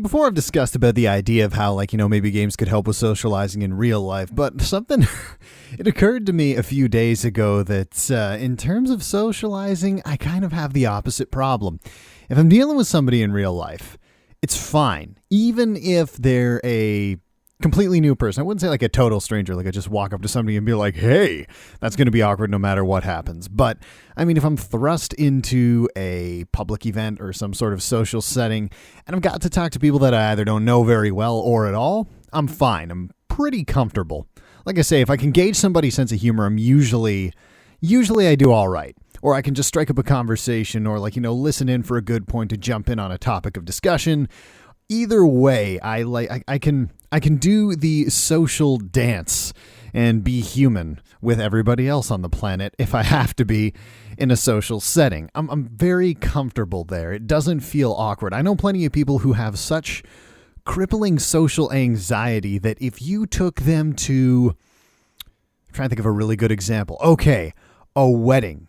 Before I've discussed about the idea of how, maybe games could help with socializing in real life, but something, it occurred to me a few days ago that in terms of socializing, I kind of have the opposite problem. If I'm dealing with somebody in real life, it's fine. Even if they're a completely new person. I wouldn't say like a total stranger, like I just walk up to somebody and be like, hey, that's going to be awkward no matter what happens. But I mean, if I'm thrust into a public event or some sort of social setting and I've got to talk to people that I either don't know very well or at all, I'm fine. I'm pretty comfortable. Like I say, if I can gauge somebody's sense of humor, I'm usually I do all right. Or I can just strike up a conversation or listen in for a good point to jump in on a topic of discussion. Either way, I can do the social dance and be human with everybody else on the planet if I have to be in a social setting. I'm very comfortable there. It doesn't feel awkward. I know plenty of people who have such crippling social anxiety that if you took them to, I'm trying to think of a really good example. Okay, a wedding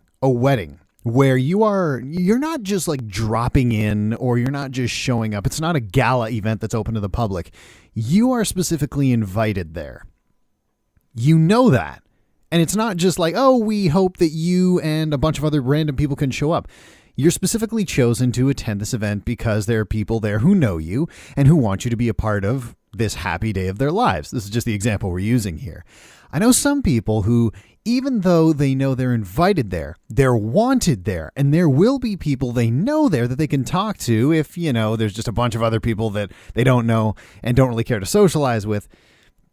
where you're not just like dropping in or you're not just showing up. It's not a gala event that's open to the public. You are specifically invited there. You know that. And it's not just like, oh, we hope that you and a bunch of other random people can show up. You're specifically chosen to attend this event because there are people there who know you and who want you to be a part of this happy day of their lives. This is just the example we're using here. I know some people who, even though they know they're invited there, they're wanted there, and there will be people they know there that they can talk to if, there's just a bunch of other people that they don't know and don't really care to socialize with.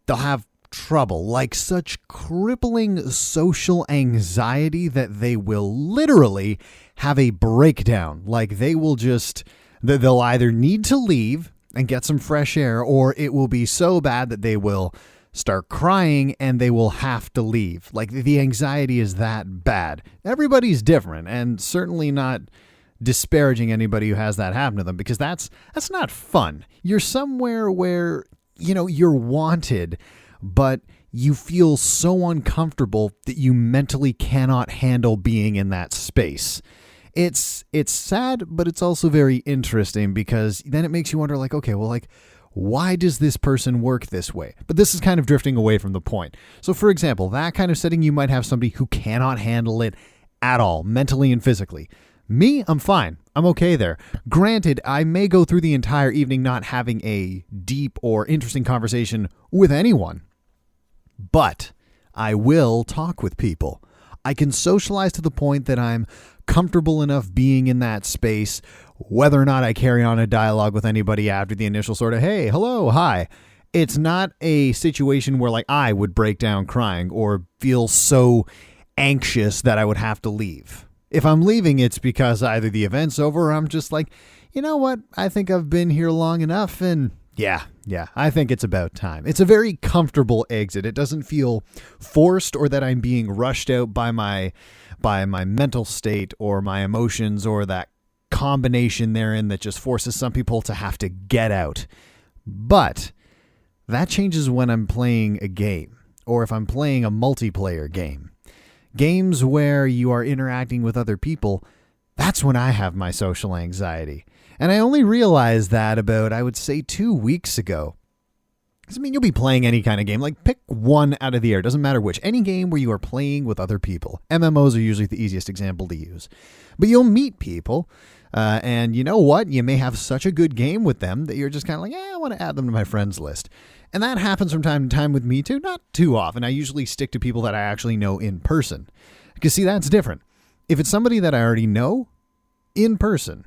They'll have trouble, like such crippling social anxiety that they will literally have a breakdown. Like they'll either need to leave and get some fresh air, or it will be so bad that they will start crying and they will have to leave. Like the anxiety is that bad. Everybody's different, and certainly not disparaging anybody who has that happen to them, because that's not fun. You're somewhere where, you're wanted, but you feel so uncomfortable that you mentally cannot handle being in that space. It's sad, but it's also very interesting, because then it makes you wonder, like, okay, well, like, why does this person work this way? But this is kind of drifting away from the point. So, for example, that kind of setting, you might have somebody who cannot handle it at all, mentally and physically. Me, I'm fine. I'm okay there. Granted, I may go through the entire evening not having a deep or interesting conversation with anyone, but I will talk with people. I can socialize to the point that I'm comfortable enough being in that space, whether or not I carry on a dialogue with anybody after the initial sort of, hey, hello, hi. It's not a situation where like I would break down crying or feel so anxious that I would have to leave. If I'm leaving, it's because either the event's over or I'm just like, you know what? I think I've been here long enough, and yeah, I think it's about time. It's a very comfortable exit. It doesn't feel forced or that I'm being rushed out by my mental state or my emotions, or that combination therein that just forces some people to have to get out. But that changes when I'm playing a game, or if I'm playing a multiplayer game. Games where you are interacting with other people, that's when I have my social anxiety. And I only realized that about, I would say, 2 weeks ago. Because, you'll be playing any kind of game. Like, pick one out of the air. Doesn't matter which. Any game where you are playing with other people. MMOs are usually the easiest example to use. But you'll meet people, and you know what? You may have such a good game with them that you're just kind of like, I want to add them to my friends list. And that happens from time to time with me too. Not too often. I usually stick to people that I actually know in person. Because, see, that's different. If it's somebody that I already know in person,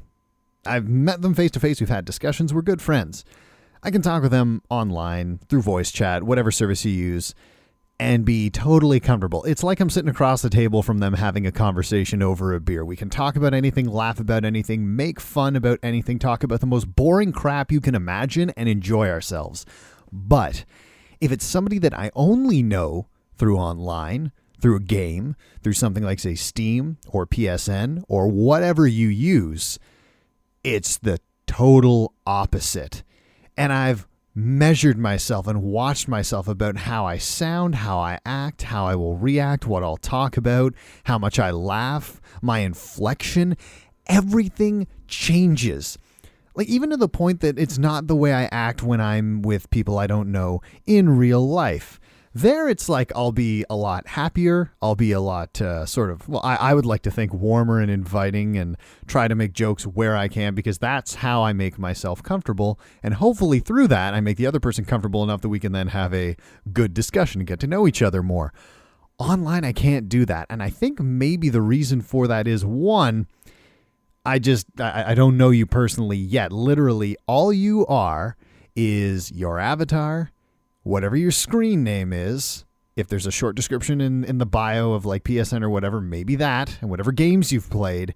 I've met them face to face, we've had discussions, we're good friends, I can talk with them online, through voice chat, whatever service you use, and be totally comfortable. It's like I'm sitting across the table from them having a conversation over a beer. We can talk about anything, laugh about anything, make fun about anything, talk about the most boring crap you can imagine, and enjoy ourselves. But if it's somebody that I only know through online, through a game, through something like, say, Steam or PSN or whatever you use, it's the total opposite. And I've measured myself and watched myself about how I sound, how I act, how I will react, what I'll talk about, how much I laugh, my inflection. Everything changes. Like, even to the point that it's not the way I act when I'm with people I don't know in real life. There, it's like I'll be a lot happier. I'll be a lot I would like to think warmer and inviting and try to make jokes where I can, because that's how I make myself comfortable. And hopefully through that, I make the other person comfortable enough that we can then have a good discussion and get to know each other more. Online, I can't do that. And I think maybe the reason for that is, one, I don't know you personally yet. Literally, all you are is your avatar, whatever your screen name is. If there's a short description in the bio of like PSN or whatever, maybe that, and whatever games you've played.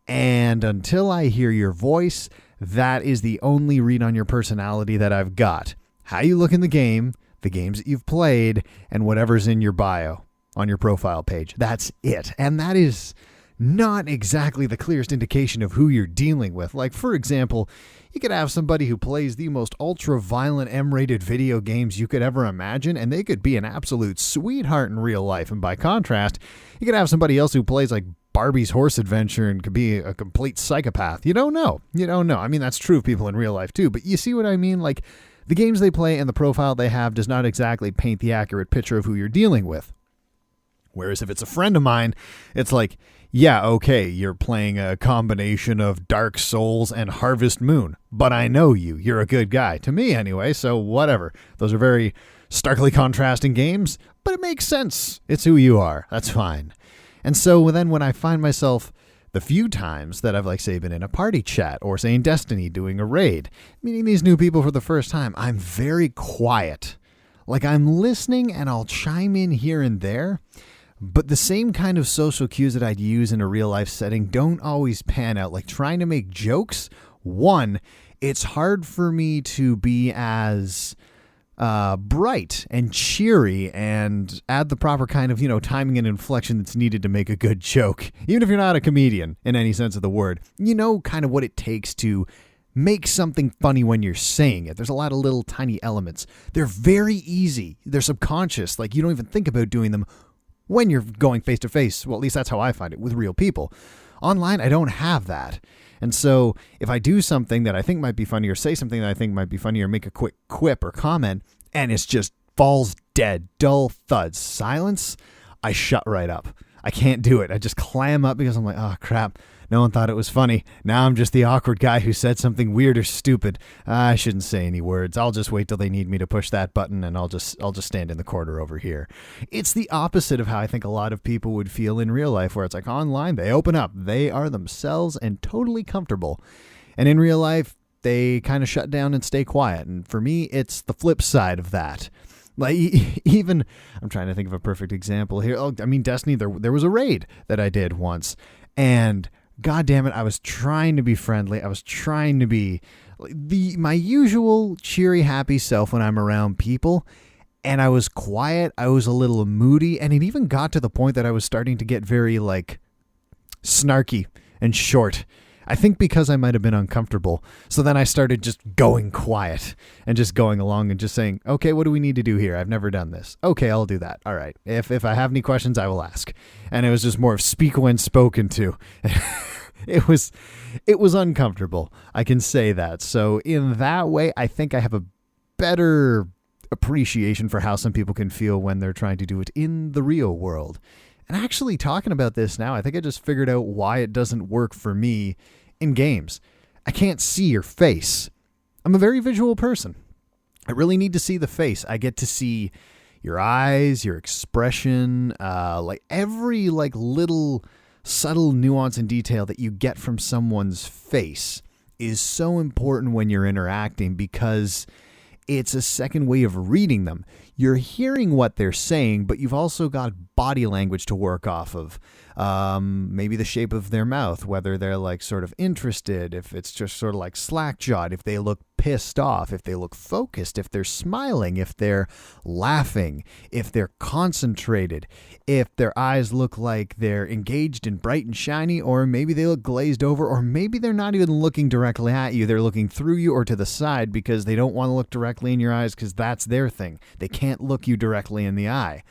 And until I hear your voice, that is the only read on your personality that I've got. How you look in the game, the games that you've played, and whatever's in your bio on your profile page. That's it. And that is not exactly the clearest indication of who you're dealing with. Like, for example, you could have somebody who plays the most ultra-violent M-rated video games you could ever imagine, and they could be an absolute sweetheart in real life. And by contrast, you could have somebody else who plays like Barbie's Horse Adventure and could be a complete psychopath. You don't know. I mean, that's true of people in real life too, but you see what I mean? Like, the games they play and the profile they have does not exactly paint the accurate picture of who you're dealing with. Whereas if it's a friend of mine, it's like, yeah, okay, you're playing a combination of Dark Souls and Harvest Moon, but I know you. You're a good guy. To me, anyway, so whatever. Those are very starkly contrasting games, but it makes sense. It's who you are. That's fine. And so then when I find myself the few times that I've, like, say, been in a party chat or, say, in Destiny doing a raid, meeting these new people for the first time, I'm very quiet. Like, I'm listening and I'll chime in here and there, but the same kind of social cues that I'd use in a real life setting don't always pan out. Like, trying to make jokes, one, it's hard for me to be as bright and cheery and add the proper kind of, timing and inflection that's needed to make a good joke. Even if you're not a comedian in any sense of the word, you know kind of what it takes to make something funny when you're saying it. There's a lot of little tiny elements. They're very easy. They're subconscious. Like, you don't even think about doing them when you're going face to face. Well, at least that's how I find it with real people. Online, I don't have that. And so if I do something that I think might be funny, or say something that I think might be funny, or make a quick quip or comment, and it's just falls dead, dull thud, silence, I shut right up. I can't do it. I just clam up because I'm like, oh crap, no one thought it was funny. Now I'm just the awkward guy who said something weird or stupid. I shouldn't say any words. I'll just wait till they need me to push that button, and I'll just stand in the corner over here. It's the opposite of how I think a lot of people would feel in real life, where it's like online, they open up, they are themselves and totally comfortable. And in real life, they kind of shut down and stay quiet. And for me, it's the flip side of that. Like, even, I'm trying to think of a perfect example here. Oh, I mean, Destiny, there was a raid that I did once, and God damn it, I was trying to be friendly. I was trying to be my usual cheery, happy self when I'm around people, and I was quiet. I was a little moody, and it even got to the point that I was starting to get very, like, snarky and short. I think because I might have been uncomfortable. So then I started just going quiet and just going along and just saying, okay, what do we need to do here? I've never done this. Okay, I'll do that. All right. If I have any questions, I will ask. And it was just more of speak when spoken to. It was uncomfortable. I can say that. So in that way, I think I have a better appreciation for how some people can feel when they're trying to do it in the real world. And actually, talking about this now, I think I just figured out why it doesn't work for me in games. I can't see your face. I'm a very visual person. I really need to see the face. I get to see your eyes, your expression, like every little subtle nuance and detail that you get from someone's face is so important when you're interacting, because it's a second way of reading them. You're hearing what they're saying, but you've also got body language to work off of. Maybe the shape of their mouth, whether they're like sort of interested, if it's just sort of like slack-jawed, if they look pissed off, if they look focused, if they're smiling, if they're laughing, if they're concentrated, if their eyes look like they're engaged and bright and shiny, or maybe they look glazed over, or maybe they're not even looking directly at you. They're looking through you or to the side because they don't want to look directly in your eyes because that's their thing. They can't look you directly in the eye.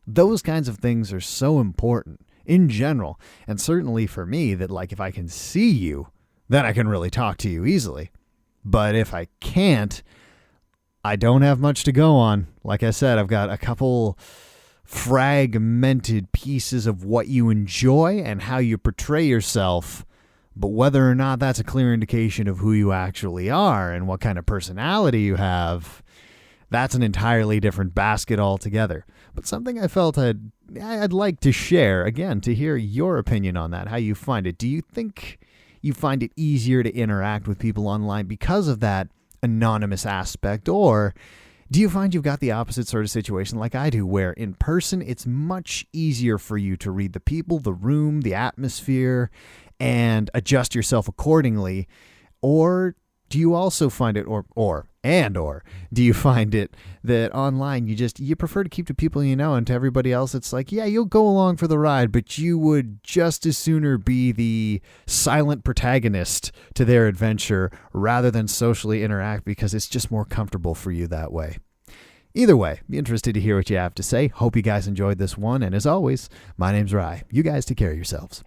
Those kinds of things are so important in general, and certainly for me, that like if I can see you, then I can really talk to you easily. But if I can't, I don't have much to go on. Like I said, I've got a couple fragmented pieces of what you enjoy and how you portray yourself. But whether or not that's a clear indication of who you actually are and what kind of personality you have, that's an entirely different basket altogether. But something I felt I'd like to share, again, to hear your opinion on that, how you find it. Do you think you find it easier to interact with people online because of that anonymous aspect, or do you find you've got the opposite sort of situation like I do, where in person it's much easier for you to read the people, the room, the atmosphere, and adjust yourself accordingly? Or do you also find it, or do you find it that online you prefer to keep to people you know, and to everybody else it's like, yeah, you'll go along for the ride, but you would just as sooner be the silent protagonist to their adventure rather than socially interact because it's just more comfortable for you that way? Either way, be interested to hear what you have to say. Hope you guys enjoyed this one, and as always, my name's Rye. You guys take care of yourselves.